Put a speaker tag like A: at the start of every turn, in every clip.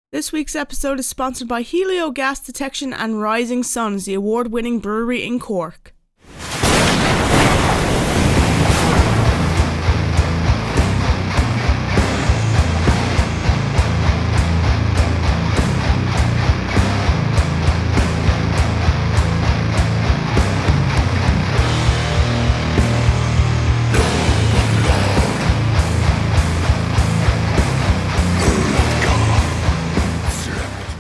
A: This week's episode is sponsored by Helio Gas Detection and Rising Suns, the award-winning brewery in Cork.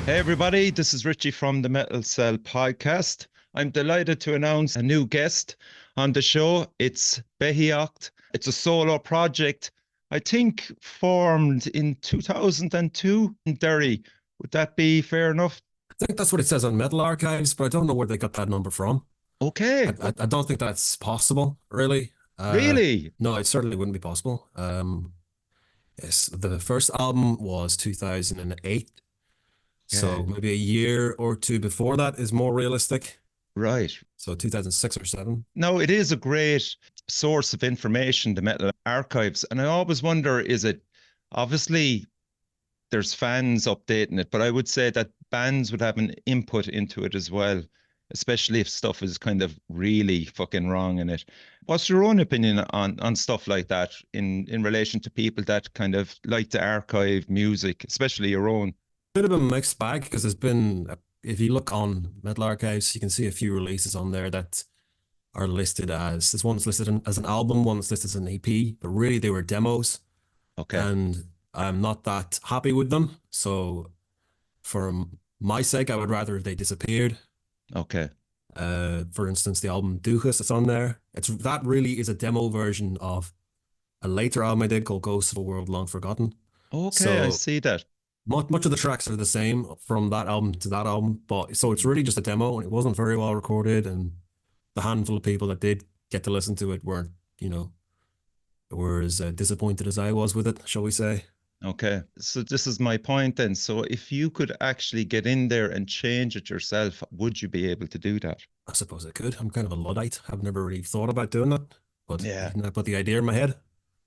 B: Hey everybody, this is Richie from the Metal Cell podcast. I'm delighted to announce a new guest on the show. It's Beithíoch. It's a solo project, I think formed in 2002 in Derry. Would that be fair enough?
C: I think that's what it says on Metal Archives, but I don't know where they got that number from.
B: Okay.
C: I don't think that's possible, really.
B: Really?
C: No, it certainly wouldn't be possible. Yes, the first album was 2008. So maybe a year or two before that is more realistic.
B: Right.
C: So 2006 or 7.
B: No, it is a great source of information, the Metal Archives. And I always wonder, is it obviously there's fans updating it, but I would say that bands would have an input into it as well, especially if stuff is kind of really fucking wrong in it. What's your own opinion on stuff like that in relation to people that kind of like to archive music, especially your own?
C: Bit of a mixed bag, because there's been, if you look on Metal Archives, you can see a few releases on there that are listed as, this one's listed as an album, one's listed as an EP, but really they were demos.
B: Okay.
C: And I'm not that happy with them. So for my sake, I would rather if they disappeared.
B: Okay.
C: For instance, the album Beithíoch that's on there, that really is a demo version of a later album I did called Ghosts of a World Long Forgotten.
B: Okay,
C: So
B: I see that.
C: much of the tracks are the same from that album to that album, but so it's really just a demo, and it wasn't very well recorded, and the handful of people that did get to listen to it weren't, were as disappointed as I was with it, shall we say.
B: Okay, so this is my point then. So if you could actually get in there and change it yourself, would you be able to do that?
C: I suppose I could. I'm kind of a Luddite. I've never really thought about doing that, but
B: Yeah.
C: I put the idea in my head.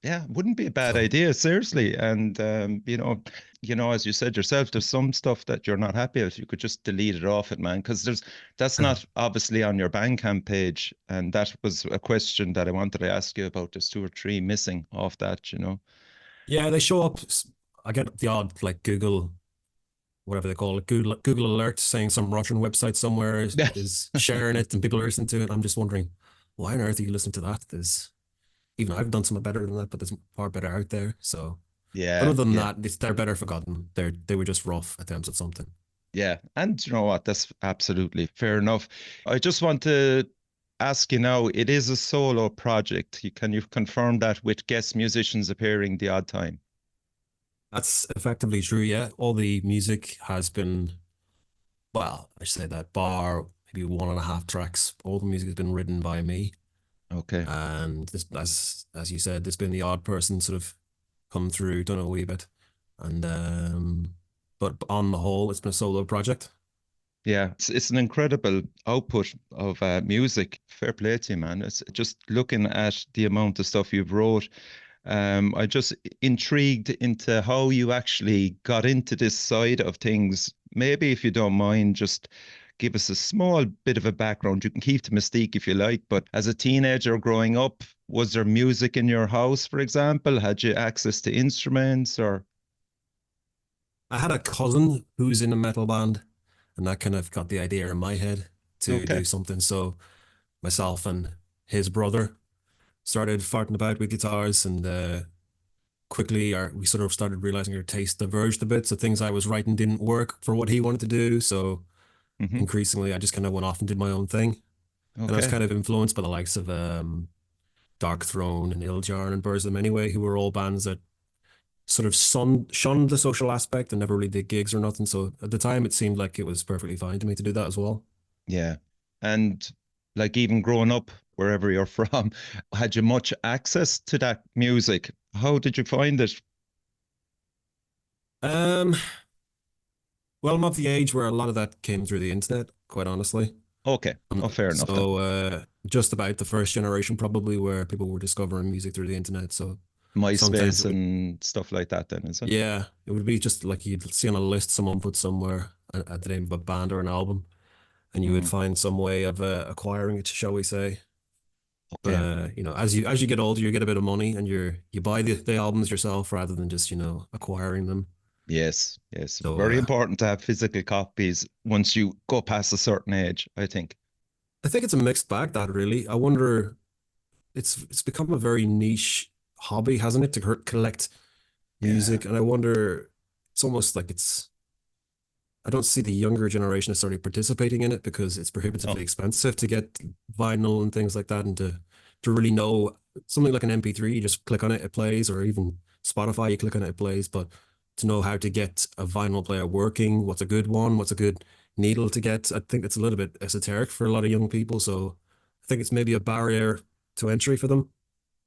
B: Yeah, wouldn't be a bad
C: So-
B: idea, seriously. And as you said yourself, there's some stuff that you're not happy with. You could just delete it off it, man, because that's not obviously on your Bandcamp page. And that was a question that I wanted to ask you about. There's 2 or 3 missing off that,
C: Yeah, they show up. I get the odd like Google, whatever they call it, Google alert saying some Russian website somewhere is sharing it and people are listening to it. I'm just wondering, why on earth are you listening to that? Even I've done something better than that, but there's far better out there. So
B: Yeah.
C: other than
B: yeah.
C: that, they're better forgotten. They were just rough attempts at something.
B: Yeah, and you know what? That's absolutely fair enough. I just want to ask you now, it is a solo project. Can you confirm that with guest musicians appearing the odd time?
C: That's effectively true. Yeah, all the music has been, well, I should say that bar maybe 1.5 tracks. All the music has been written by me.
B: Okay.
C: And this, as you said, there's been the odd person sort of come through, done a wee bit, and but on the whole, it's been a solo project.
B: Yeah, it's an incredible output of music. Fair play to you, man. It's just looking at the amount of stuff you've wrote. I just intrigued into how you actually got into this side of things. Maybe if you don't mind, just give us a small bit of a background. You can keep the mystique if you like, but as a teenager growing up, was there music in your house, for example? Had you access to instruments or?
C: I had a cousin who's in a metal band, and that kind of got the idea in my head to do something. So myself and his brother started farting about with guitars, and quickly we sort of started realizing our taste diverged a bit. So things I was writing didn't work for what he wanted to do. So increasingly, I just kind of went off and did my own thing. And I was kind of influenced by the likes of Dark Throne and Iljar and Birds of Them Anyway, who were all bands that sort of shunned the social aspect and never really did gigs or nothing. So at the time, it seemed like it was perfectly fine to me to do that as well.
B: Yeah. And like even growing up, wherever you're from, had you much access to that music? How did you find it?
C: Well, I'm of the age where a lot of that came through the internet, quite honestly.
B: Okay. Oh, fair enough.
C: So just about the first generation probably where people were discovering music through the internet. So Sometimes
B: MySpace
C: it would,
B: and stuff like that then, is it?
C: yeah, it would be just like you'd see on a list someone put somewhere at the name of a band or an album, and you would
B: Mm,
C: find some way of acquiring it, shall we say. But
B: okay.
C: as you get older, you get a bit of money, and you buy the albums yourself rather than just acquiring them.
B: Yes, yes.
C: So
B: Very important to have physical copies once you go past a certain age, I think.
C: I think it's a mixed bag. That really, I wonder. It's become a very niche hobby, hasn't it, to collect
B: Yeah.
C: music? And I wonder, it's almost like I don't see the younger generation necessarily participating in it because it's
B: Oh,
C: prohibitively expensive to get vinyl and things like that, and to really know something like an MP3, you just click on it, it plays, or even Spotify, you click on it, it plays. But to know how to get a vinyl player working, what's a good one, what's a good needle to get, I think it's a little bit esoteric for a lot of young people. So I think it's maybe a barrier to entry for them.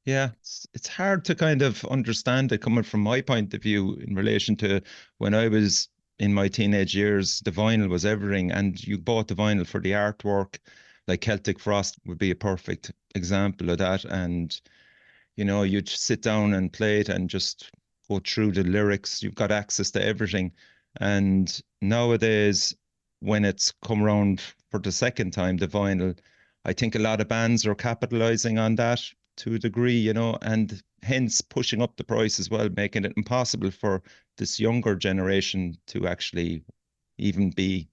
B: yeah. It's hard to kind of understand it coming from my point of view in relation to when I was in my teenage years, the vinyl was everything, and you bought the vinyl for the artwork. Like Celtic Frost would be a perfect example of that. And you'd sit down and play it and just go through the lyrics. You've got access to everything. And nowadays, when it's come around for the second time, the vinyl, I think a lot of bands are capitalizing on that to a degree, and hence pushing up the price as well, making it impossible for this younger generation to actually even be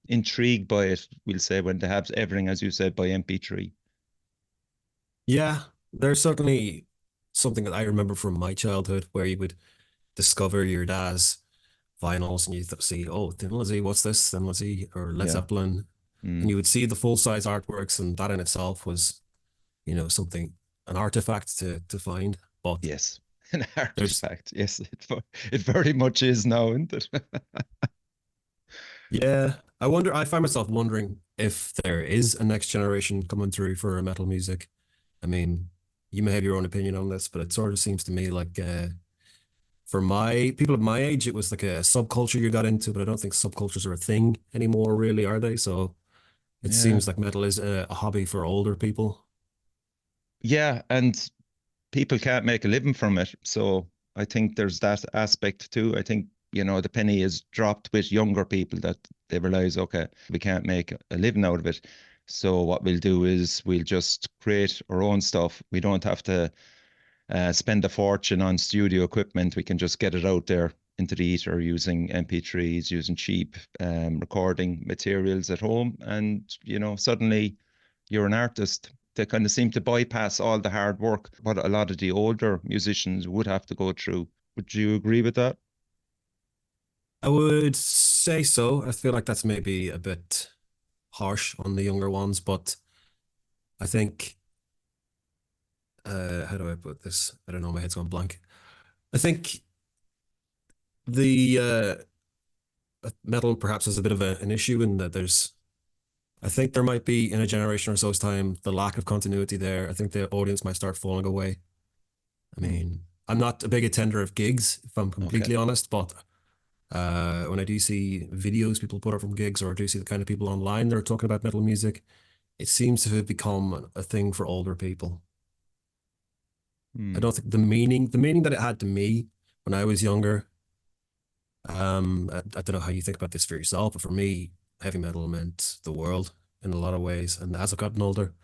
B: intrigued by it, we'll say, when they have everything, as you said, by MP3.
C: Yeah, there's certainly something that I remember from my childhood where you would discover your dad's vinyls and you see, oh, Thin Lizzy, what's this? Thin Lizzy or Led
B: Yeah.
C: Zeppelin. And
B: Mm.
C: you would see the full size artworks, and that in itself was, something, an artifact to find. But
B: Yes, an
C: there's,
B: artifact. Yes, it very much is now, isn't it?
C: yeah, I find myself wondering if there is a next generation coming through for metal music. I mean, you may have your own opinion on this, but it sort of seems to me like for my people of my age, it was like a subculture you got into, but I don't think subcultures are a thing anymore, really, are they? So it
B: Yeah.
C: seems like metal is a hobby for older people.
B: Yeah, and people can't make a living from it. So I think there's that aspect too. I think, the penny is dropped with younger people that they realize, okay, we can't make a living out of it. So what we'll do is we'll just create our own stuff. We don't have to spend a fortune on studio equipment. We can just get it out there into the ether using MP3s, using cheap recording materials at home. And, suddenly you're an artist. They kind of seem to bypass all the hard work, what a lot of the older musicians would have to go through. Would you agree with that?
C: I would say so. I feel like that's maybe a bit harsh on the younger ones, but I think how do I put this? I don't know, my head's gone blank. I think the metal perhaps has a bit of an issue in that I think there might be in a generation or so's time the lack of continuity there. I think the audience might start falling away. I
B: Hmm.
C: mean, I'm not a big attender of gigs, if I'm
B: Okay.
C: completely honest, but when I do see videos people put up from gigs, or I do see the kind of people online that are talking about metal music, it seems to have become a thing for older people. I
B: Hmm.
C: don't think the meaning that it had to me when I was younger, I don't know how you think about this for yourself, but for me, heavy metal meant the world in a lot of ways. And as I've gotten older,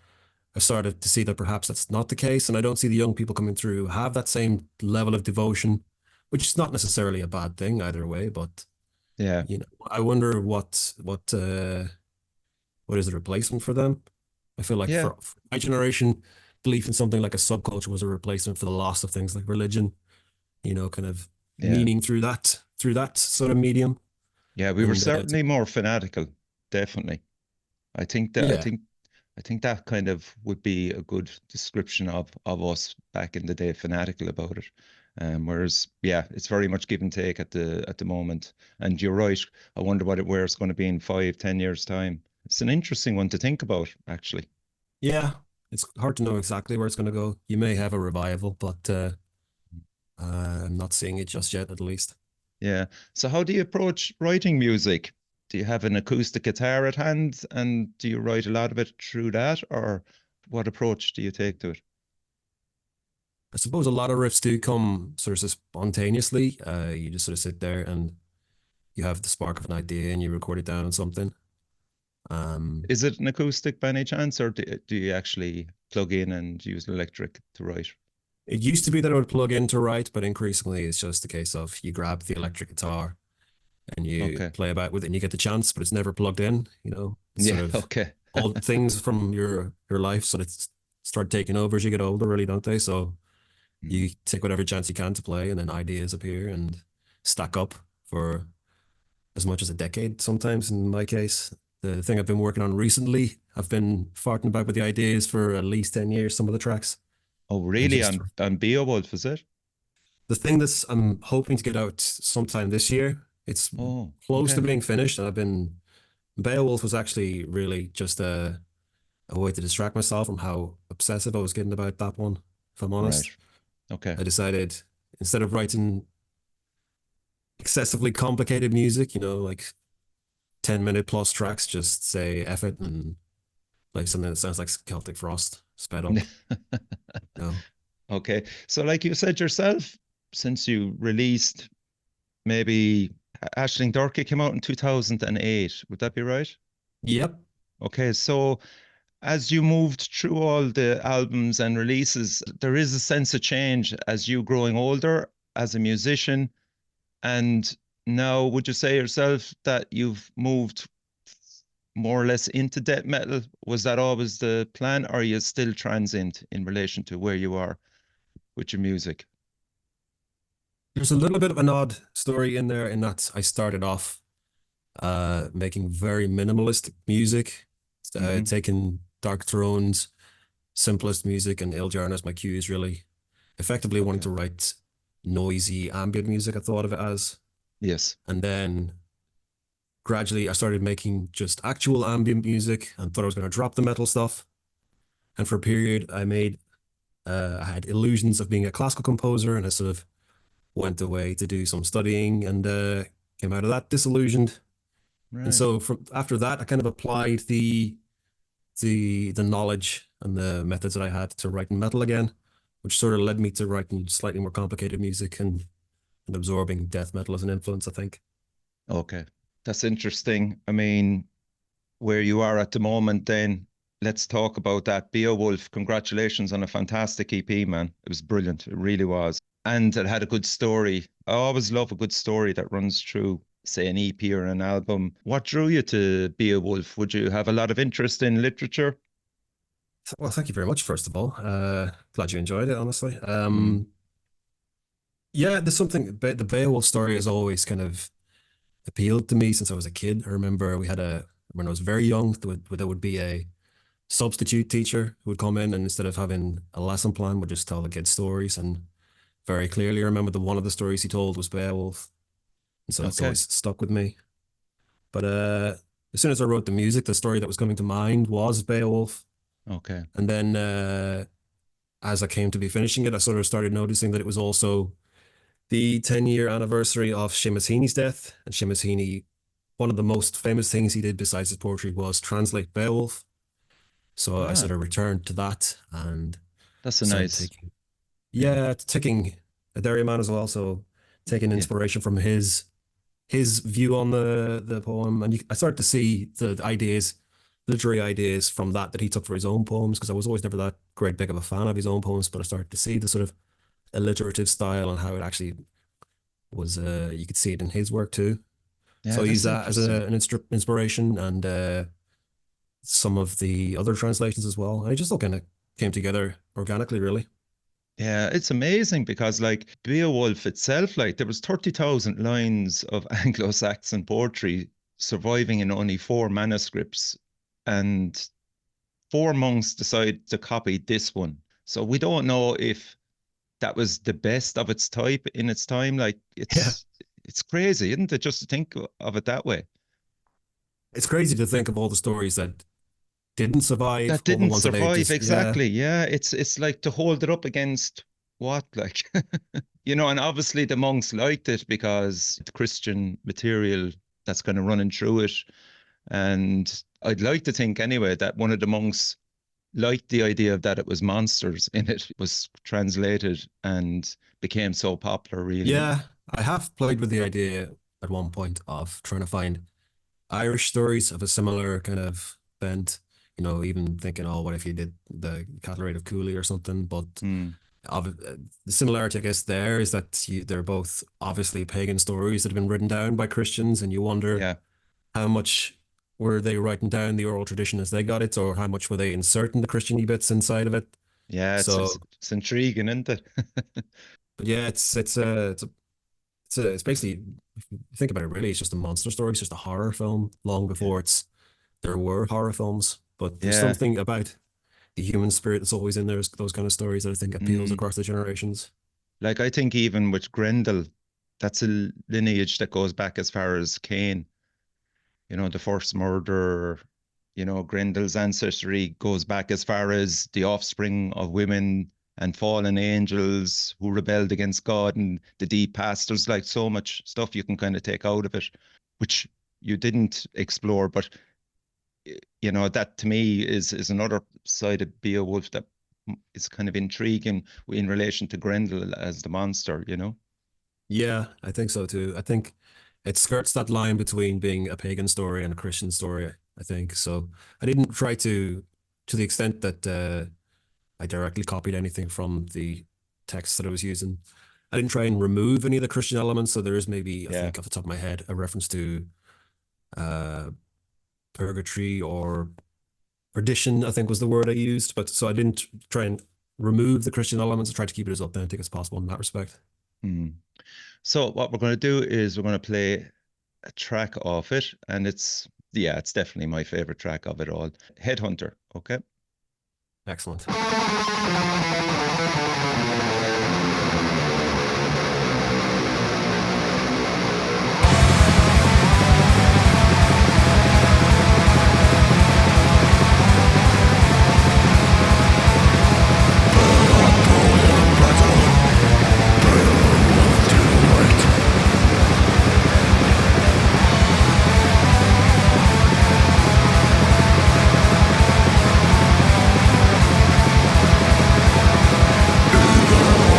C: I've started to see that perhaps that's not the case, and I don't see the young people coming through who have that same level of devotion, which is not necessarily a bad thing either way. But
B: Yeah.
C: I wonder what is the replacement for them. I feel like
B: Yeah.
C: for my generation, belief in something like a subculture was a replacement for the loss of things like religion, kind of
B: Yeah.
C: meaning through that sort of medium.
B: Yeah. We were
C: And
B: certainly more fanatical. Definitely. I think that I
C: yeah,
B: think I think that kind of would be a good description of us back in the day, fanatical about it. Whereas, yeah, it's very much give and take at the moment. And you're right. I wonder where it's going to be in 5, 10 years time. It's an interesting one to think about, actually.
C: yeah, it's hard to know exactly where it's going to go. You may have a revival, but I'm not seeing it just yet, at least.
B: Yeah. So how do you approach writing music? Do you have an acoustic guitar at hand, and do you write a lot of it through that, or what approach do you take to it?
C: I suppose a lot of riffs do come sort of spontaneously. You just sort of sit there and you have the spark of an idea and you record it down on something.
B: Is it an acoustic by any chance, or do you actually plug in and use electric to write?
C: It used to be that I would plug in to write, but increasingly it's just a case of you grab the electric guitar and you
B: Okay.
C: play about with it and you get the chance, but it's never plugged in, you know. It's
B: Yeah.
C: sort of
B: Okay.
C: old things from your life, so it's start taking over as you get older, really, don't they? So you take whatever chance you can to play, and then ideas appear and stack up for as much as a decade sometimes in my case. The thing I've been working on recently, I've been farting about with the ideas for at least 10 years, some of the tracks.
B: Oh,
C: And
B: really?
C: just
B: On Beowolf, is it?
C: the thing that's I'm hoping to get out sometime this year. It's
B: Oh,
C: close to
B: okay.
C: being finished. And I've been Beowulf was actually really just a way to distract myself from how obsessive I was getting about that one, if I'm
B: Right.
C: honest.
B: Okay.
C: I decided instead of writing excessively complicated music, you know, like 10-minute plus tracks, just say F it and play something that sounds like Celtic Frost sped up. No.
B: Okay. So, like you said yourself, since you released maybe Ashling Dorky came out in 2008, would that be right?
C: Yep.
B: Okay. So, as you moved through all the albums and releases, there is a sense of change as you growing older as a musician. And now, would you say yourself that you've moved more or less into death metal? Was that always the plan, or are you still transient in relation to where you are with your music?
C: There's a little bit of an odd story in there in that I started off making very minimalist music,
B: Mm-hmm.
C: taking Dark Throne's simplest music and Iljarn as my cues, really. Effectively wanting
B: Okay.
C: to write noisy ambient music, I thought of it as.
B: Yes.
C: And then gradually I started making just actual ambient music and thought I was going to drop the metal stuff. And for a period, I had illusions of being a classical composer, and I sort of went away to do some studying and came out of that disillusioned. And
B: Right.
C: so from after that, I kind of applied the knowledge and the methods that I had to writing metal again, which sort of led me to writing slightly more complicated music and absorbing death metal as an influence, I think.
B: Okay. That's interesting. I mean, where you are at the moment, then let's talk about that. Beowulf, congratulations on a fantastic EP, man. It was brilliant. It really was. And it had a good story. I always love a good story that runs through, say, an EP or an album. What drew you to Beowulf? Would you have a lot of interest in literature?
C: Well, thank you very much, first of all. Glad you enjoyed it, honestly.
B: Mm.
C: Yeah, there's something, the Beowulf story has always kind of appealed to me since I was a kid. I remember when I was very young, there would be a substitute teacher who would come in and instead of having a lesson plan, would just tell the kids stories. And very clearly, I remember one of the stories he told was Beowulf. And so that's
B: Okay.
C: always stuck with me. But as soon as I wrote the music, the story that was coming to mind was Beowulf.
B: Okay.
C: And then as I came to be finishing it, I sort of started noticing that it was also the 10-year anniversary of Seamus Heaney's death. And Seamus Heaney, one of the most famous things he did besides his poetry was translate Beowulf. So I
B: Ah,
C: sort of returned to that and
B: that's a
C: started
B: nice.
C: taking a dairyman as well. So taking
B: Yeah.
C: inspiration from his view on the poem, and I started to see the ideas, literary ideas from that he took for his own poems. Because I was always never that great big of a fan of his own poems, but I started to see the sort of alliterative style and how it actually was. You could see it in his work too.
B: Yeah,
C: So I use
B: that's
C: that as
B: interesting.
C: an inspiration, and some of the other translations as well. And it just all kind of came together organically, really.
B: Yeah, it's amazing because like Beowulf itself, like there was 30,000 lines of Anglo-Saxon poetry surviving in only four manuscripts, and four monks decided to copy this one. So we don't know if that was the best of its type in its time. Like
C: Yeah,
B: it's crazy, isn't it, just to think of it that way?
C: it's crazy to think of all the stories that didn't survive,
B: That
C: all the
B: didn't
C: ones that they
B: survive
C: just
B: exactly. Yeah, it's like to hold it up against what, like and obviously the monks liked it because it's Christian material that's kind of running through it. And I'd like to think anyway that one of the monks liked the idea of that it was monsters in it. It was translated and became so popular, really.
C: Yeah, I have played with the idea at one point of trying to find Irish stories of a similar kind of bent. Even thinking, oh, what if you did the Cattle Raid of Cooley or something? But
B: Mm,
C: the similarity, I guess, there is that they're both obviously pagan stories that have been written down by Christians, and you wonder
B: yeah.
C: how much were they writing down the oral tradition as they got it, or how much were they inserting the Christian bits inside of it?
B: Yeah,
C: So,
B: it's intriguing, isn't it?
C: but yeah, it's basically, if you think about it, really, it's just a monster story. It's just a horror film. Long
B: Yeah.
C: before there were horror films, but there's
B: Yeah.
C: something about the human spirit that's always in there. Those kind of stories that I think appeals
B: Mm.
C: across the generations.
B: Like I think even with Grendel, that's a lineage that goes back as far as Cain. The first murderer, Grendel's ancestry goes back as far as the offspring of women and fallen angels who rebelled against God and the deep past. There's like so much stuff you can kind of take out of it, which you didn't explore. But that to me is another side of Beowulf that is kind of intriguing in relation to Grendel as the monster.
C: Yeah, I think so too. I think it skirts that line between being a pagan story and a Christian story, I think. So I didn't try to the extent that I directly copied anything from the text that I was using. I didn't try and remove any of the Christian elements. So there is maybe, I
B: Yeah.
C: think off the top of my head, a reference to uh, purgatory or perdition, I think was the word I used. But so I didn't try and remove the Christian elements. I tried to keep it as authentic as possible in that respect.
B: Hmm. So what we're going to do is we're going to play a track off it, and it's definitely my favorite track of it all. Headhunter, okay?
C: Excellent.
D: Beowolf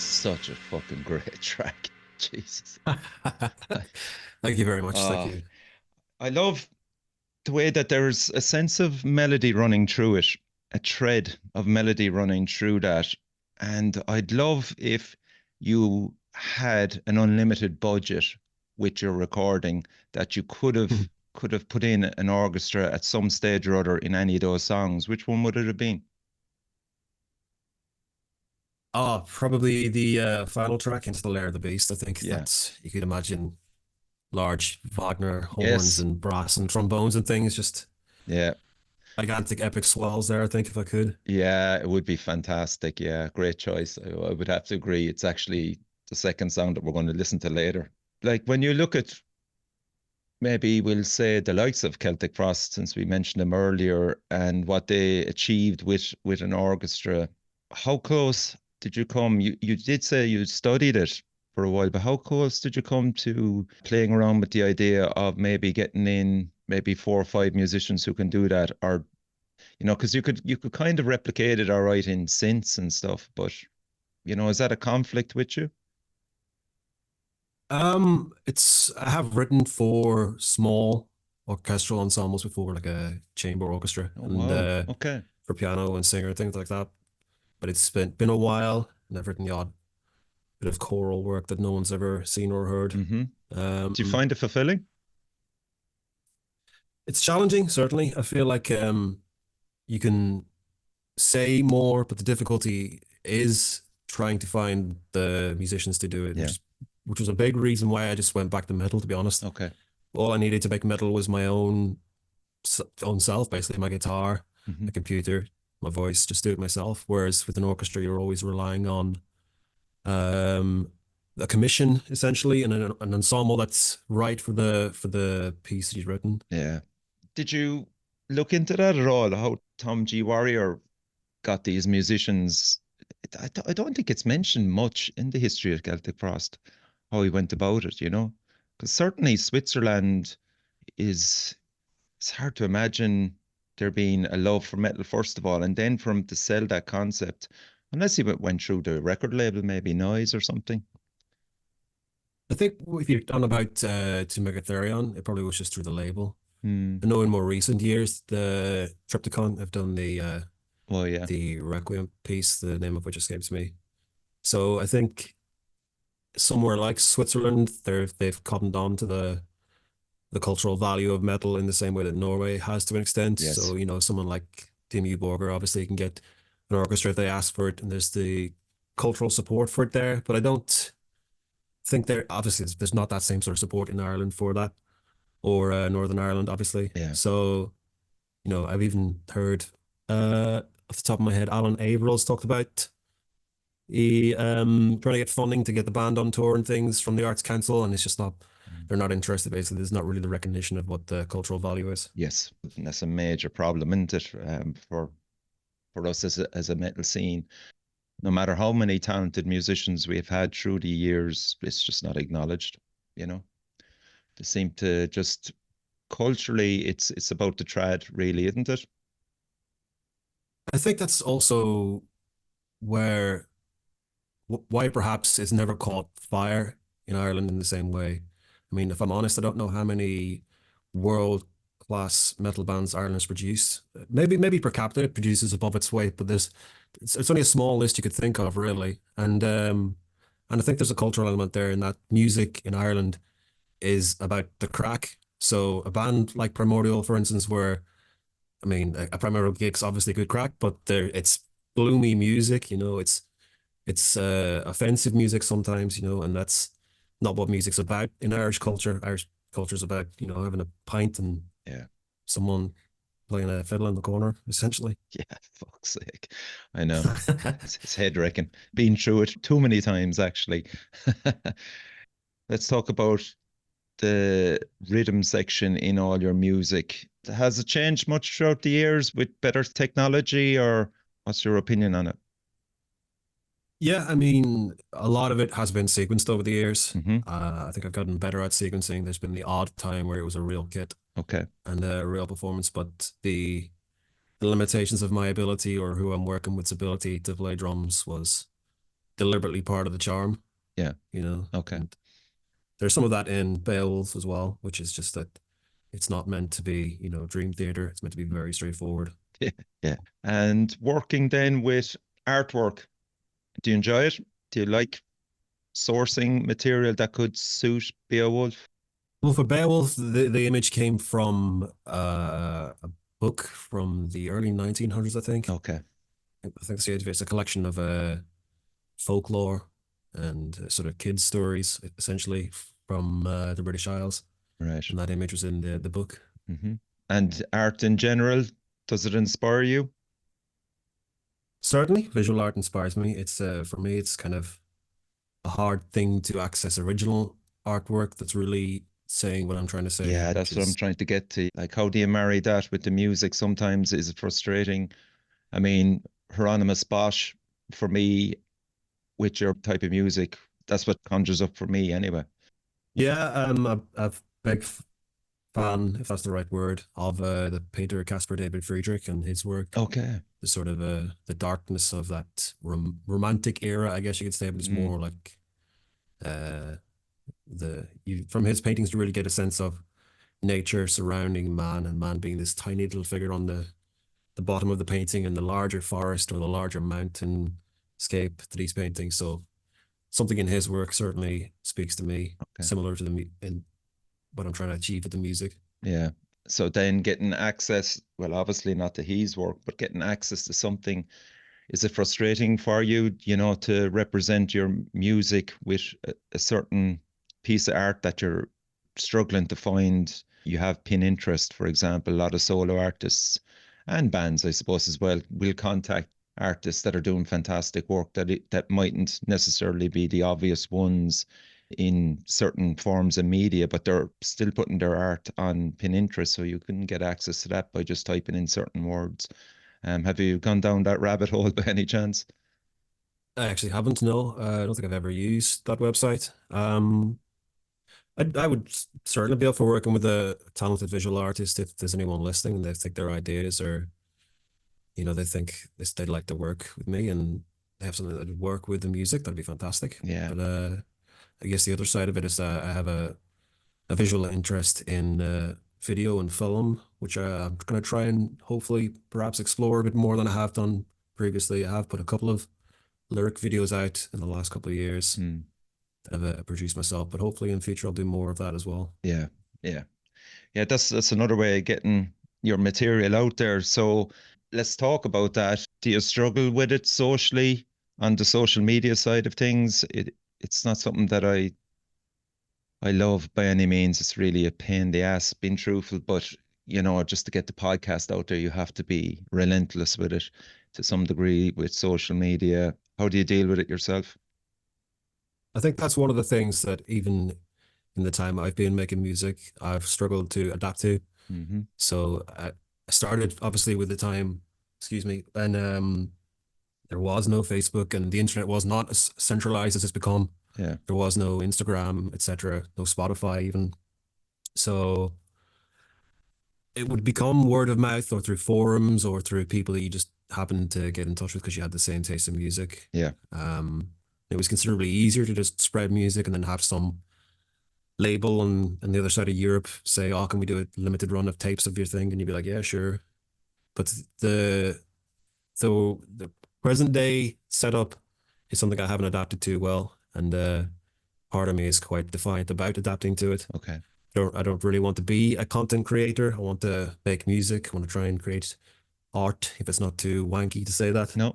B: such a fucking great track. Jesus.
C: Thank you very much. Thank
B: Oh,
C: you.
B: I love the way that there's a sense of melody running through it, a thread of melody running through that. And I'd love if you had an unlimited budget with your recording that you could have put in an orchestra at some stage or other in any of those songs. Which one would it have been?
C: Oh, probably the final track, Into the Lair of the Beast. I think
B: Yeah.
C: that's, you could imagine large Wagner horns
B: Yes.
C: and brass and trombones and things, just
B: Yeah.
C: gigantic epic swells there, I think, if I could.
B: Yeah, it would be fantastic. Yeah, great choice. I would have to agree. It's actually the second song that we're going to listen to later. Like when you look at maybe we'll say the likes of Celtic Frost, since we mentioned them earlier, and what they achieved with an orchestra. How close did you come? You did say you studied it for a while, but how close did you come to playing around with the idea of maybe getting in maybe 4 or 5 musicians who can do that, or because you could kind of replicate it all right in synths and stuff, but is that a conflict with you?
C: It's, I have written for small orchestral ensembles before, like a chamber orchestra,
B: Oh
C: and
B: wow. Okay.
C: for piano and singer, things like that. But it's been a while, and I've written the odd bit of choral work that no one's ever seen or heard.
B: Mm-hmm.
C: Um,
B: Do you find it fulfilling?
C: it's challenging, certainly. I feel like you can say more, but the difficulty is trying to find the musicians to do it,
B: Yeah.
C: which was a big reason why I just went back to metal, to be honest.
B: Okay.
C: All I needed to make metal was my own self, basically, my guitar,
B: Mm-hmm.
C: my computer, my voice, just do it myself. Whereas with an orchestra, you're always relying on a commission, essentially, and an ensemble that's right for the piece that you've written.
B: Yeah. Did you look into that at all? How Tom G. Warrior got these musicians? I don't think it's mentioned much in the history of Celtic Frost, how he went about it, Because certainly Switzerland is, it's hard to imagine there being a love for metal, first of all, and then for him to sell that concept, unless he went through the record label, maybe Noise or something.
C: I think if you're on about to Megatherion, it probably was just through the label.
B: Hmm.
C: I know in more recent years, the Triptychon have done
B: Oh, yeah.
C: the Requiem piece, the name of which escapes me. So I think somewhere like Switzerland, they've cottoned on to the cultural value of metal in the same way that Norway has to an extent.
B: Yes.
C: So, someone like Dimmu Borgir obviously can get an orchestra if they ask for it, and there's the cultural support for it there. But I don't think obviously there's not that same sort of support in Ireland for that, or Northern Ireland, obviously.
B: Yeah.
C: So, I've even heard off the top of my head, Alan Averill's talked about he trying to get funding to get the band on tour and things from the Arts Council, and it's just not, they're not interested. Basically, there's not really the recognition of what the cultural value is.
B: Yes, and that's a major problem, isn't it, for us as a metal scene? No matter how many talented musicians we've had through the years, it's just not acknowledged. They seem to just culturally, it's about the trad, really, isn't it?
C: I think that's also where why perhaps it's never caught fire in Ireland in the same way. I mean, if I'm honest, I don't know how many world class metal bands Ireland has produced. Maybe per capita it produces above its weight, but it's only a small list you could think of, really. And I think there's a cultural element there in that music in Ireland is about the crack. So a band like Primordial, for instance, where I mean, a Primordial gig's obviously good crack, but it's gloomy music. It's offensive music sometimes, and that's not what music's about in Irish culture. Irish culture's about, having a pint and
B: Yeah.
C: someone playing a fiddle in the corner, essentially.
B: Yeah, fuck's sake. I know. It's head wrecking. Been through it too many times, actually. Let's talk about the rhythm section in all your music. Has it changed much throughout the years with better technology, or what's your opinion on it?
C: Yeah, I mean, a lot of it has been sequenced over the years.
B: Mm-hmm.
C: I think I've gotten better at sequencing. There's been the odd time where it was a real kit
B: Okay.
C: and a real performance, but the limitations of my ability or who I'm working with's ability to play drums was deliberately part of the charm,
B: Yeah.
C: you know.
B: Okay.
C: And there's some of that in Beowolf as well, which is just that it's not meant to be, you know, dream theater. It's meant to be very straightforward.
B: Yeah. Yeah. And working then with artwork, do you enjoy it? Do you like sourcing material that could suit Beowulf?
C: Well, for Beowulf, the image came from a book from the early 1900s, I think.
B: Okay.
C: I think it's a collection of folklore and sort of kids' stories, essentially, from the British Isles.
B: Right.
C: And that image was in the book.
B: Mm-hmm. And art in general, does it inspire you?
C: Certainly, visual art inspires me. It's for me, it's kind of a hard thing to access original artwork that's really saying what I'm trying to say,
B: Yeah,
C: which
B: that's what I'm
C: is
B: trying to get to. Like, how do you marry that with the music? Sometimes is it frustrating? I mean, Hieronymus Bosch, for me, with your type of music, that's what conjures up for me anyway.
C: yeah, a big fan, if that's the right word, of the painter Caspar David Friedrich and his work.
B: Okay.
C: The sort of the darkness of that romantic era, I guess you could say, but it's
B: Mm.
C: more like you from his paintings you really get a sense of nature surrounding man and man being this tiny little figure on the bottom of the painting and the larger forest or the larger mountain scape that he's painting. So something in his work certainly speaks to me,
B: Okay.
C: similar to in what I'm trying to achieve with the music.
B: Yeah. So then getting access, well, obviously not to his work, but getting access to something, is it frustrating for you, you know, to represent your music with a certain piece of art that you're struggling to find? You have Pinterest, for example, a lot of solo artists and bands, I suppose, as well, will contact artists that are doing fantastic work that mightn't necessarily be the obvious ones in certain forms of media, but they're still putting their art on Pinterest, so you can get access to that by just typing in certain words. Have you gone down that rabbit hole by any chance?
C: I actually haven't, no. I don't think I've ever used that website. I would certainly be up for working with a talented visual artist if there's anyone listening and they think their ideas or, you know, they think they'd like to work with me and they have something that would work with the music. That'd be fantastic.
B: Yeah.
C: But I guess the other side of it is that I have a visual interest in video and film, which I'm going to try and hopefully perhaps explore a bit more than I have done previously. I have put a couple of lyric videos out in the last couple of years
B: Mm.
C: that I've produced myself, but hopefully in future I'll do more of that as well.
B: Yeah. Yeah. Yeah. That's another way of getting your material out there. So let's talk about that. Do you struggle with it socially on the social media side of things? It's not something that I love by any means. It's really a pain in the ass, being truthful, but you know, just to get the podcast out there, you have to be relentless with it to some degree with social media. How do you deal with it yourself?
C: I think that's one of the things that even in the time I've been making music, I've struggled to adapt to.
B: Mm-hmm.
C: So I started obviously with the time, excuse me, and there was no Facebook and the internet was not as centralized as it's become.
B: Yeah.
C: There was no Instagram, etc., no Spotify even. So it would become word of mouth or through forums or through people that you just happened to get in touch with because you had the same taste in music.
B: Yeah.
C: It was considerably easier to just spread music and then have some label on the other side of Europe say, "Oh, can we do a limited run of tapes of your thing?" And you'd be like, "Yeah, sure." But the present day setup is something I haven't adapted to well, and part of me is quite defiant about adapting to it.
B: Okay.
C: I don't really want to be a content creator. I want to make music. I want to try and create art, if it's not too wanky to say that.
B: No.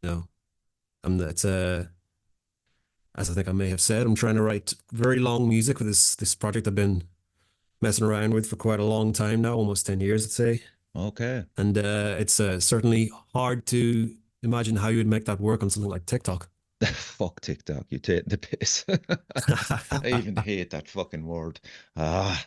C: No. It's as I think I may have said, I'm trying to write very long music for this project I've been messing around with for quite a long time now, almost 10 years, I'd say.
B: Okay.
C: And it's certainly hard to imagine how you would make that work on something like TikTok.
B: Fuck TikTok, you take the piss. I even hate that fucking word. Ah.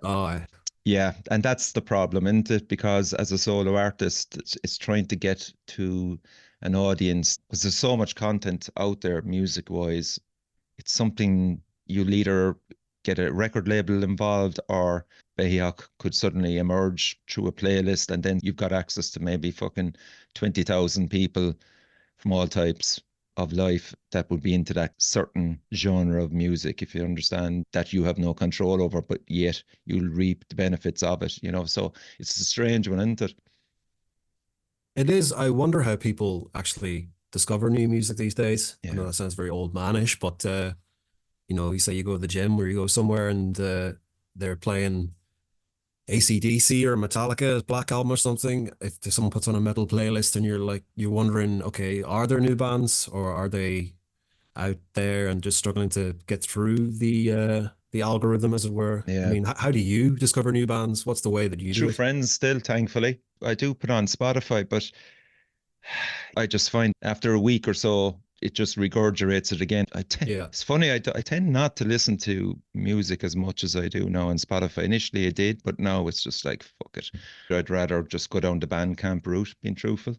C: Oh,
B: Yeah, and that's the problem, isn't it? Because as a solo artist, it's trying to get to an audience because there's so much content out there, music wise. It's something you'll either get a record label involved or Beithíoch could suddenly emerge through a playlist, and then you've got access to maybe fucking 20,000 people from all types. of life that would be into that certain genre of music, if you understand, that you have no control over, but yet you'll reap the benefits of it, you know. So it's a strange one, isn't it?
C: It is. I wonder how people actually discover new music these days. I know
B: Yeah.
C: that sounds very old manish, but you say you go to the gym or you go somewhere and they're playing AC/DC or Metallica's Black Album or something. If someone puts on a metal playlist and you're wondering, okay, are there new bands or are they out there and just struggling to get through the algorithm, as it were? I
B: Yeah.
C: mean, how do you discover new bands? What's the way that you do
B: Through
C: it?
B: friends still, thankfully. I do put on Spotify, but I just find after a week or so, it just regurgitates it again.
C: Yeah.
B: It's funny, I tend not to listen to music as much as I do now on Spotify. Initially I did, but now it's just like, fuck it. I'd rather just go down the Bandcamp route, being truthful.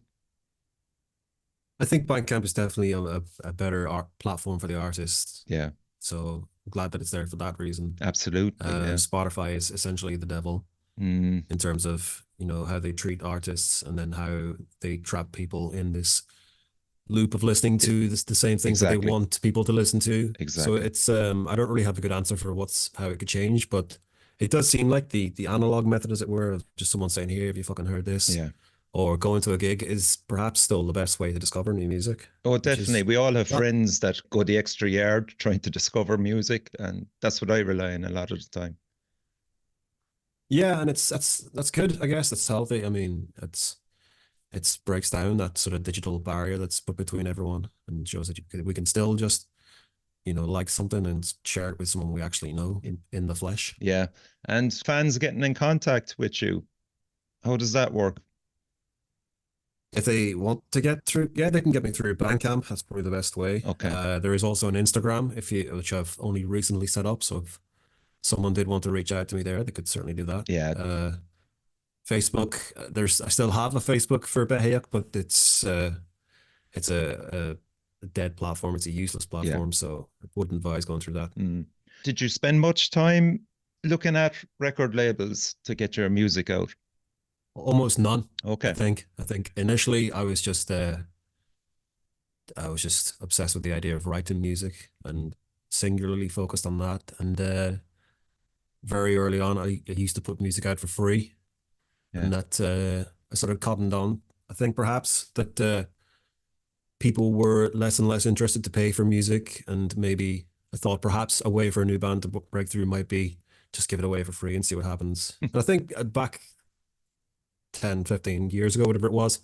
C: I think Bandcamp is definitely a better art platform for the artists.
B: Yeah,
C: So I'm glad that it's there for that reason.
B: absolutely. Yeah.
C: Spotify is essentially the devil
B: Mm,
C: in terms of, how they treat artists and then how they trap people in this loop of listening to the same things that they
B: exactly.
C: want people to listen to. So
B: Exactly.
C: it's I don't really have a good answer for how it could change, but it does seem like the analog method, as it were, of just someone saying, "Here, have you fucking heard this?"
B: Yeah.
C: or going to a gig is perhaps still the best way to discover new music.
B: Oh,
C: Which
B: definitely.
C: is
B: We all have
C: not,
B: friends that go the extra yard trying to discover music, and that's what I rely on a lot of the time.
C: yeah, and that's good, I guess. That's healthy. I mean, it's breaks down that sort of digital barrier that's put between everyone and shows that we can still just like something and share it with someone we actually know in the flesh.
B: Yeah. And fans getting in contact with you, how does that work?
C: If they want to get through, yeah, they can get me through Bandcamp. That's probably the best way.
B: Okay.
C: There is also an Instagram, which I've only recently set up. So if someone did want to reach out to me there, they could certainly do that.
B: Yeah.
C: Facebook, I still have a Facebook for Beithíoch, but it's a dead platform. It's a useless platform, so I wouldn't advise going through that.
B: Mm. Did you spend much time looking at record labels to get your music out?
C: Almost none.
B: Okay.
C: I think initially I was just obsessed with the idea of writing music and singularly focused on that. And very early on, I used to put music out for free, and that I sort of cottoned on. I think perhaps that people were less and less interested to pay for music, and maybe I thought perhaps a way for a new band to break through might be just give it away for free and see what happens. And I think back 10, 15 years ago, whatever it was,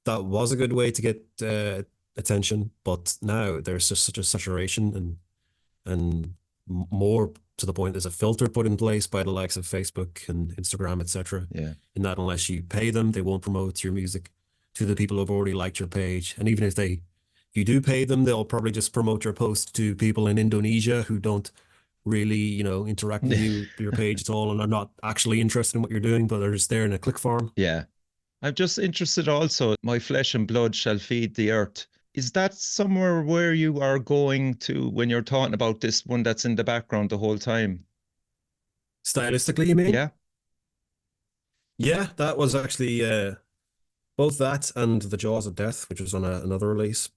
C: that was a good way to get attention. But now there's just such a saturation and more to the point, there's a filter put in place by the likes of Facebook and Instagram, etc.
B: Yeah.
C: In that unless you pay them, they won't promote your music to the people who've already liked your page. And even if you do pay them, they'll probably just promote your post to people in Indonesia who don't really, interact with your page at all and are not actually interested in what you're doing, but they're just there in a click farm.
B: Yeah. I'm just interested also, my flesh and blood shall feed the earth. Is that somewhere where you are going to when you're talking about this one that's in the background the whole time?
C: Stylistically, you mean?
B: Yeah.
C: Yeah, that was actually both that and The Jaws of Death, which was on another release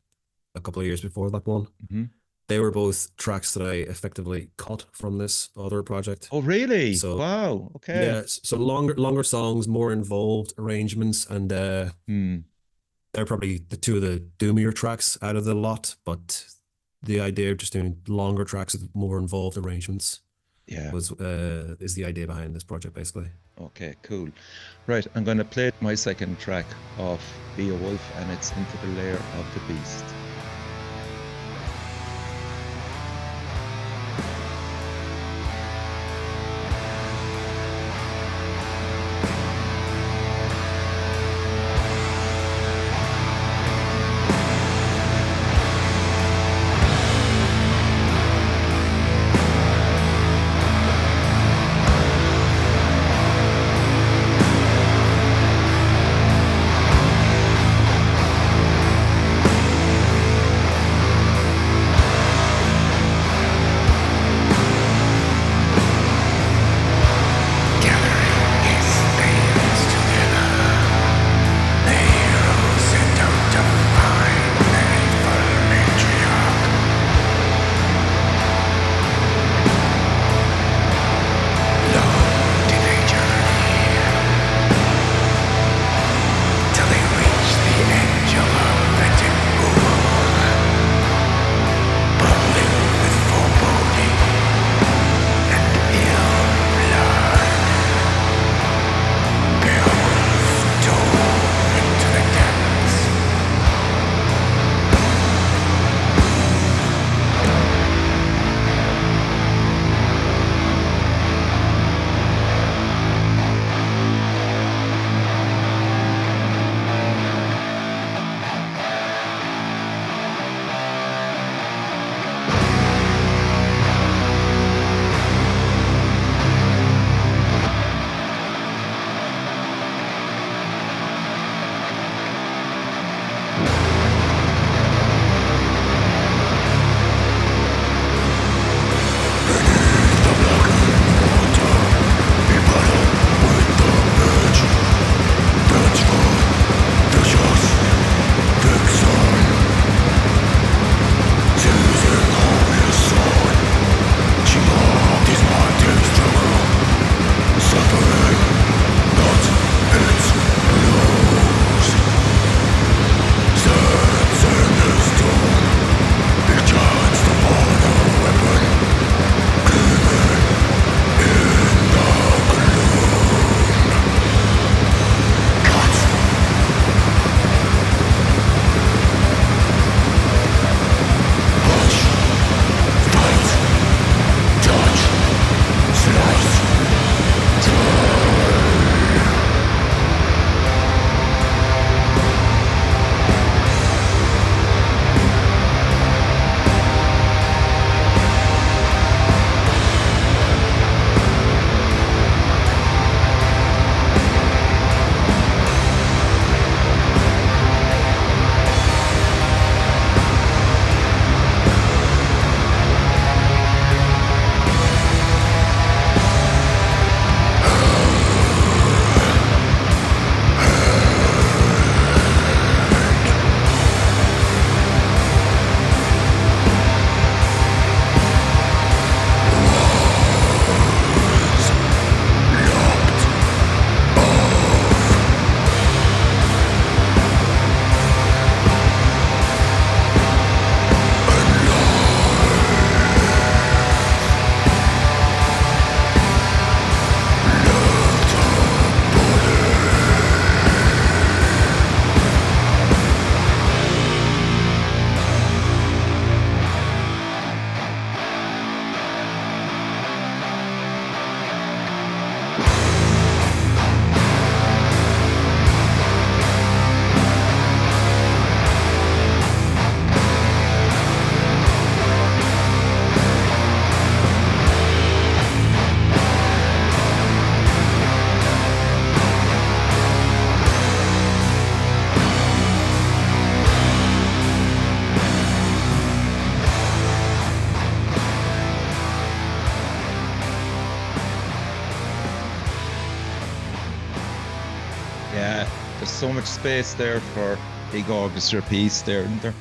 C: a couple of years before that one.
B: Mm-hmm.
C: They were both tracks that I effectively cut from this other project.
B: Oh, really?
C: So,
B: wow. Okay.
C: Yeah, so longer songs, more involved arrangements, and they're probably the two of the doomier tracks out of the lot, but the idea of just doing longer tracks with more involved arrangements is the idea behind this project, basically.
B: Okay, cool. Right, I'm going to play my second track of Beowolf, and it's Into the Lair of the Beast. so much space there for big orchestra piece there, isn't there?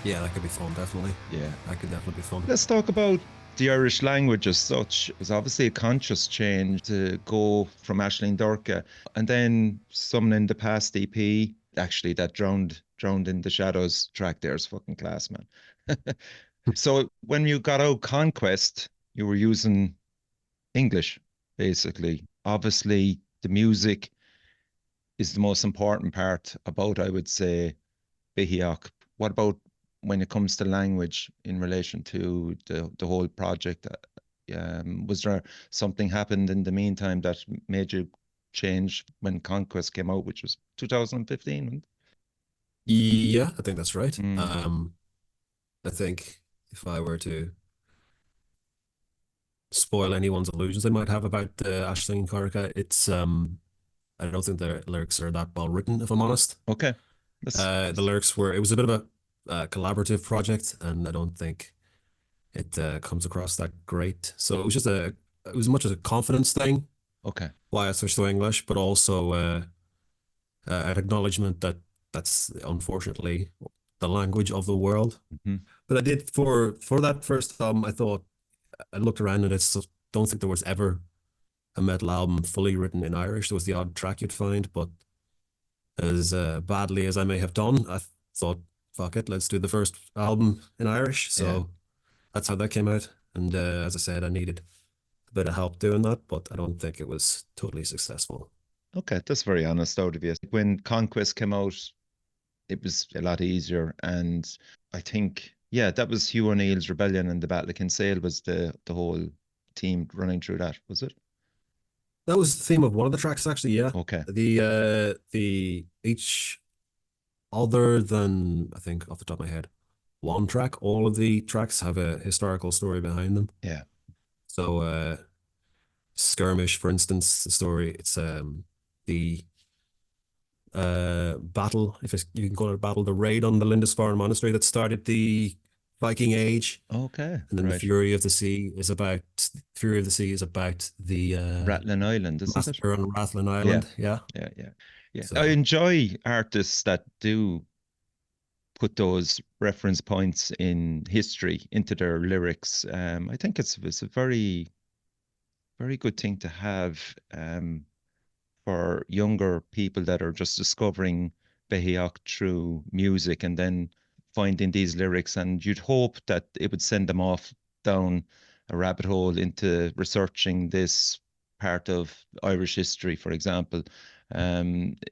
C: Yeah, that could be fun, definitely.
B: Yeah.
C: That could definitely be fun.
B: Let's talk about the Irish language as such. It was obviously a conscious change to go from Aisling Durka, and then someone in the past EP, actually, that drowned in the shadows track there is fucking class, man. So when you got out Conquest, you were using English, basically. Obviously, the music is the most important part about, I would say, Beithíoch. What about when it comes to language in relation to the whole project? Was there something happened in the meantime that made you change when Conquest came out, which was 2015?
C: Yeah, I think that's right.
B: Mm.
C: I think if I were to spoil anyone's illusions they might have about Aisling Corrica, it's I don't think the lyrics are that well written, if I'm honest.
B: Okay.
C: The lyrics were, it was a bit of a collaborative project, and I don't think it comes across that great. So it was just it was much as a confidence thing
B: Okay.
C: why I switched to English, but also an acknowledgement that that's unfortunately the language of the world.
B: Mm-hmm.
C: But I did for that first album, I thought, I looked around and I just don't think there was ever a metal album fully written in Irish. There was the odd track you'd find, but as badly as I may have done, I thought, fuck it, let's do the first album in Irish. So that's how that came out. And as I said, I needed a bit of help doing that, but I don't think it was totally successful.
B: Okay, that's very honest out of you. When Conquest came out, it was a lot easier. And I think, yeah, that was Hugh O'Neill's Rebellion, and the Battle of Kinsale was the whole team running through that, was it?
C: That was the theme of one of the tracks, actually. Yeah.
B: Okay.
C: The each other than, I think off the top of my head, one track, all of the tracks have a historical story behind them.
B: Yeah.
C: So Skirmish, for instance, the story, it's the battle, if you can call it a battle, the raid on the Lindisfarne monastery that started the Viking Age.
B: Okay.
C: And then
B: right.
C: the Fury of the Sea is about the
B: Rathlin Island, isn't it?
C: massacre on Rathlin Island. Yeah.
B: So, I enjoy artists that do put those reference points in history into their lyrics. I think it's a very, very good thing to have for younger people that are just discovering Beithíoch through music and then finding these lyrics. And you'd hope that it would send them off down a rabbit hole into researching this part of Irish history, for example.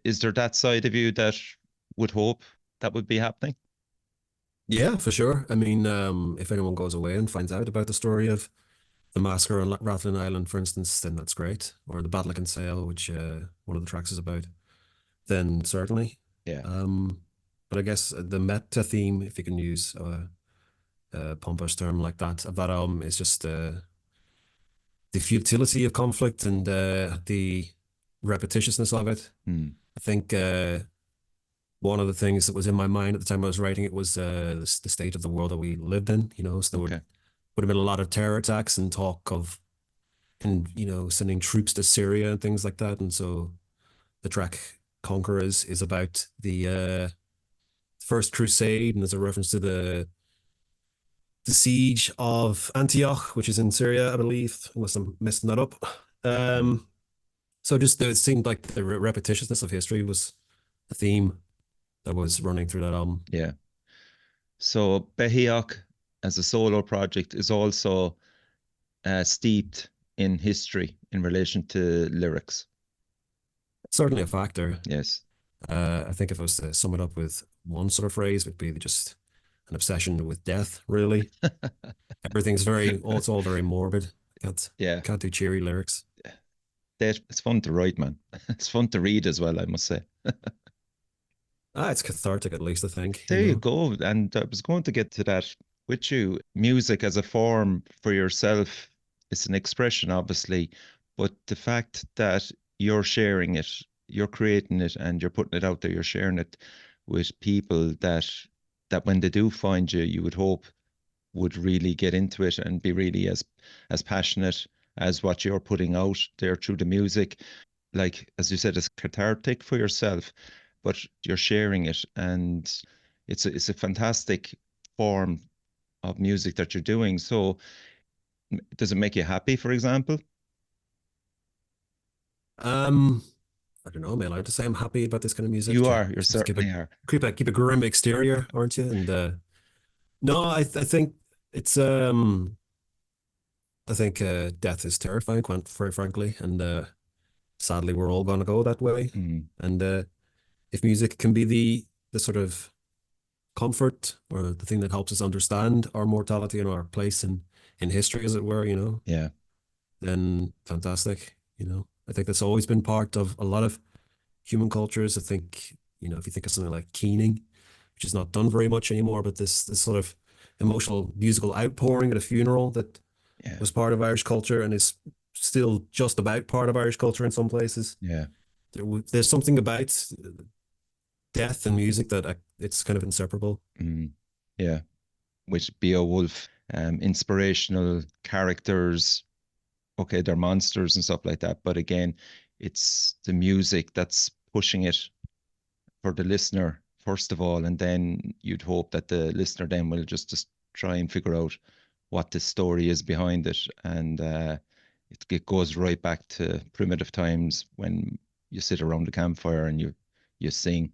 B: Is there that side of you that would hope that would be happening?
C: Yeah, for sure. I mean, if anyone goes away and finds out about the story of the massacre on Rathlin Island, for instance, then that's great. Or the Battle of Kinsale, which one of the tracks is about, then certainly.
B: Yeah.
C: But I guess the meta theme, if you can use a pompous term like that, of that album is just the futility of conflict and the repetitiousness of it. I think one of the things that was in my mind at the time I was writing it was the state of the world that we lived in. So there would have been a lot of terror attacks and talk of, and sending troops to Syria and things like that. And so the track Conquerors is about the First Crusade, and there's a reference to the siege of Antioch, which is in Syria, I believe, unless I'm messing that up. So just it seemed like the repetitiousness of history was a theme that was running through that album.
B: Yeah. So Beithíoch as a solo project is also steeped in history in relation to lyrics.
C: Certainly a factor.
B: Yes.
C: I think if I was to sum it up with one sort of phrase, it would be just an obsession with death, really. Everything's it's all very morbid. Can't do cheery lyrics.
B: It's fun to write, man. It's fun to read as well, I must say.
C: It's cathartic, at least, I think.
B: There you go. And I was going to get to that with you. Music as a form for yourself, it's an expression, obviously, but the fact that you're sharing it, you're creating it, and you're putting it out there, you're sharing it with people that when they do find you, you would hope would really get into it and be really as passionate as what you're putting out there through the music. like as you said, it's cathartic for yourself, but you're sharing it, and it's a fantastic form of music that you're doing. So, does it make you happy, for example?
C: Um, I don't know, man. I have to say I'm happy about this kind of music.
B: You
C: To
B: are. You
C: just keep
B: certainly are.
C: keep a grim exterior, aren't you? And no, I think it's I think death is terrifying, quite very frankly, and sadly we're all gonna go that way.
B: Mm,
C: And if music can be the sort of comfort or the thing that helps us understand our mortality and our place in history, as it were,
B: yeah.
C: then fantastic. I think that's always been part of a lot of human cultures. I think, if you think of something like keening, which is not done very much anymore, but this sort of emotional musical outpouring at a funeral that
B: Yeah.
C: was part of Irish culture and is still just about part of Irish culture in some places.
B: Yeah.
C: There's something about death and music that it's kind of inseparable.
B: Mm, yeah. With Beowolf, inspirational characters. Okay, they're monsters and stuff like that. But again, it's the music that's pushing it for the listener, first of all. And then you'd hope that the listener then will just try and figure out what the story is behind it. And it goes right back to primitive times when you sit around the campfire and you sing.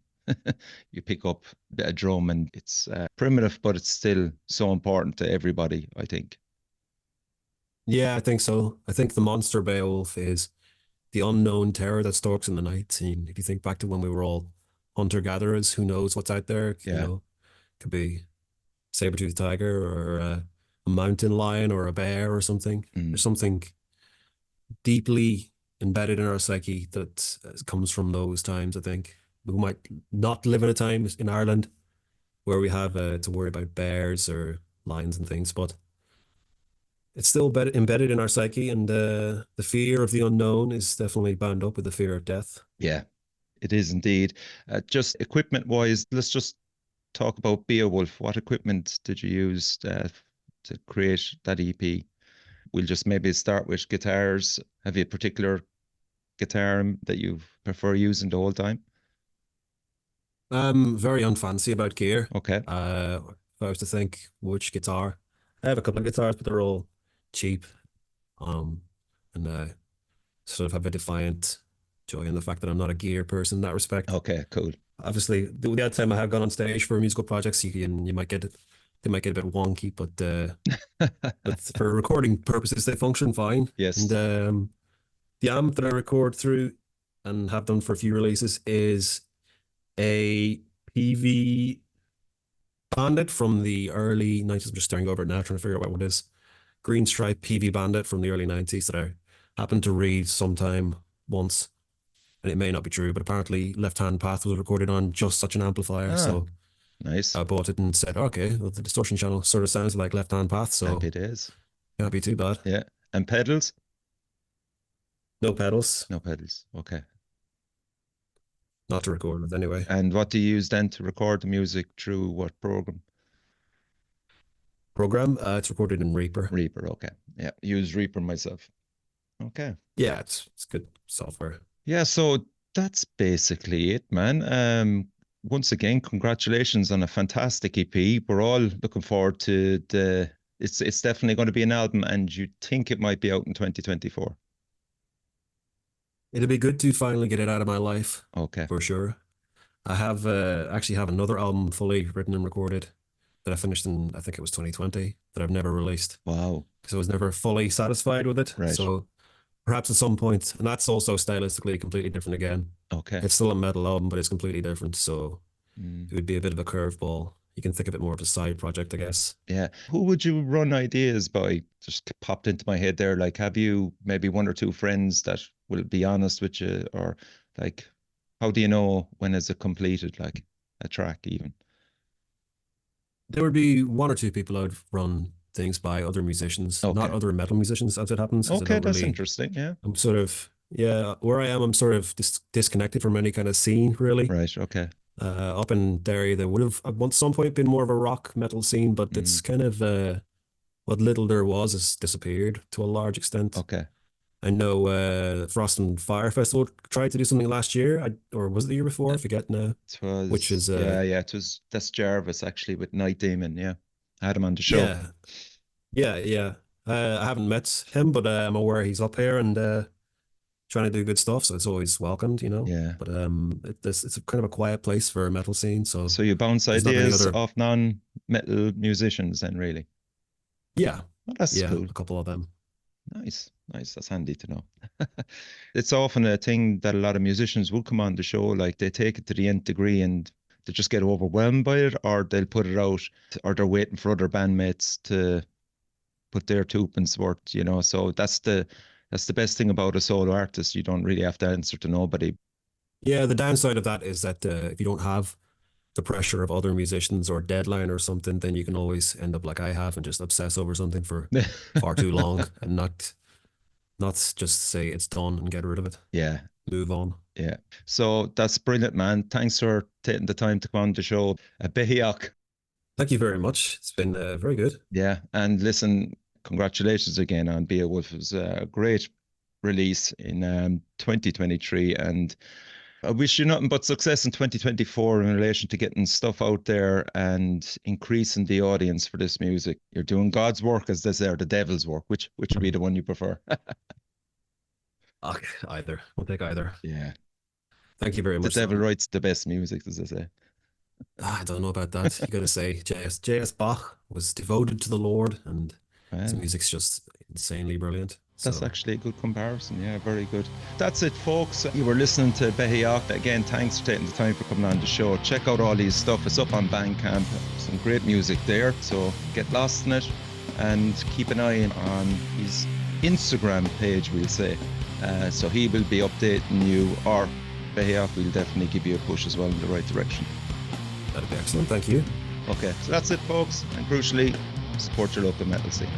B: You pick up a drum, and it's primitive, but it's still so important to everybody, I think.
C: Yeah, I think so. I think the monster Beowulf is the unknown terror that stalks in the night. And if you think back to when we were all hunter-gatherers, who knows what's out there?
B: Yeah.
C: Could be saber-toothed tiger or a mountain lion or a bear or something.
B: Mm.
C: There's something deeply embedded in our psyche that comes from those times, I think. We might not live in a time in Ireland where we have to worry about bears or lions and things, but it's still embedded in our psyche, and the fear of the unknown is definitely bound up with the fear of death.
B: Yeah, it is indeed. Just equipment wise, let's just talk about Beowulf. What equipment did you use to create that EP? We'll just maybe start with guitars. Have you a particular guitar that you prefer using the whole time?
C: I'm very unfancy about gear.
B: Okay.
C: If I was to think which guitar, I have a couple of guitars, but they're all cheap. And sort of have a defiant joy in the fact that I'm not a gear person in that respect.
B: Okay, cool.
C: Obviously, the odd time I have gone on stage for musical projects, you might get it. They might get a bit wonky, but for recording purposes, they function fine.
B: Yes.
C: And the amp that I record through and have done for a few releases is a PV Bandit from the early 90s. I'm just staring over it now, trying to figure out what it is. Green Stripe PV Bandit from the early 90s that I happened to read sometime once. And it may not be true, but apparently Left Hand Path was recorded on just such an amplifier. So
B: nice.
C: I bought it and said, okay, well, the distortion channel sort of sounds like Left Hand Path, so
B: Happy days.
C: Can't be too bad.
B: Yeah. And pedals?
C: No pedals.
B: No pedals. Okay.
C: Not to record with anyway.
B: And what do you use then to record the music through what program?
C: Program? It's recorded in Reaper.
B: Reaper, okay. Yeah, use Reaper myself. Okay.
C: Yeah, it's good software.
B: Yeah, so that's basically it, man. Once again, congratulations on a fantastic EP. We're all looking forward to it's definitely going to be an album, and you think it might be out in 2024.
C: It'll be good to finally get it out of my life.
B: Okay.
C: For sure. I have actually have another album fully written and recorded that I finished in, I think it was 2020, that I've never released.
B: Wow.
C: Because I was never fully satisfied with it.
B: Right.
C: So perhaps at some point, and that's also stylistically completely different again.
B: Okay.
C: It's still a metal album, but it's completely different. So it would be a bit of a curveball. You can think of it more of a side project, I guess.
B: Yeah. Who would you run ideas by? Just popped into my head there. Like, have you maybe one or two friends that will be honest with you? Or like, how do you know when is it completed, like a track even?
C: There would be one or two people I'd run things by, other musicians, not other metal musicians as it happens.
B: Okay, that's interesting. Yeah.
C: I'm sort of, where I am, I'm sort of disconnected from any kind of scene, really.
B: Right. Okay.
C: Up in Derry, there would have at some point been more of a rock metal scene, but it's kind of what little there was has disappeared to a large extent.
B: Okay.
C: I know Frost and Fire Festival tried to do something last year, or was it the year before? I forget now.
B: It was,
C: Which is
B: that's Jarvis actually with Night Demon. Yeah, I had him on the show.
C: Yeah. I haven't met him, but I'm aware he's up here and trying to do good stuff. So it's always welcomed, you know.
B: Yeah.
C: But it's a kind of a quiet place for a metal scene. So
B: you bounce
C: there's not many
B: ideas
C: other-
B: off non-metal musicians, then, really.
C: Yeah,
B: Well, that's cool.
C: a couple of them.
B: Nice. That's handy to know. It's often a thing that a lot of musicians will come on the show, like they take it to the nth degree and they just get overwhelmed by it, or they'll put it out, or they're waiting for other bandmates to put their twopence worth, you know. So that's the best thing about a solo artist. You don't really have to answer to nobody.
C: Yeah, the downside of that is that if you don't have the pressure of other musicians or deadline or something, then you can always end up like I have and just obsess over something for far too long and not just say it's done and get rid of it.
B: Yeah.
C: Move on.
B: Yeah. So that's brilliant, man. Thanks for taking the time to come on the show. Beithíoch.
C: Thank you very much. It's been very good.
B: Yeah. And listen, congratulations again on Beowolf. It was a great release in 2023. And I wish you nothing but success in 2024 in relation to getting stuff out there and increasing the audience for this music. You're doing God's work, as they say, or the devil's work. Which would be the one you prefer?
C: Okay, either. We'll take either.
B: Yeah.
C: Thank you very much.
B: The devil writes the best music, as they say.
C: I don't know about that. You got to say J.S. Bach was devoted to the Lord, and his music's just insanely brilliant.
B: That's actually a good comparison. Yeah, very good. That's it, folks. You were listening to Beithíoch. Again, thanks for taking the time for coming on the show. Check out all his stuff. It's up on Bandcamp. Some great music there. So get lost in it and keep an eye on his Instagram page, we'll say. So he will be updating you, or Beithíoch will definitely give you a push as well in the right direction.
C: That'd be excellent. Thank you.
B: Okay, so that's it, folks. And crucially, support your local metal scene.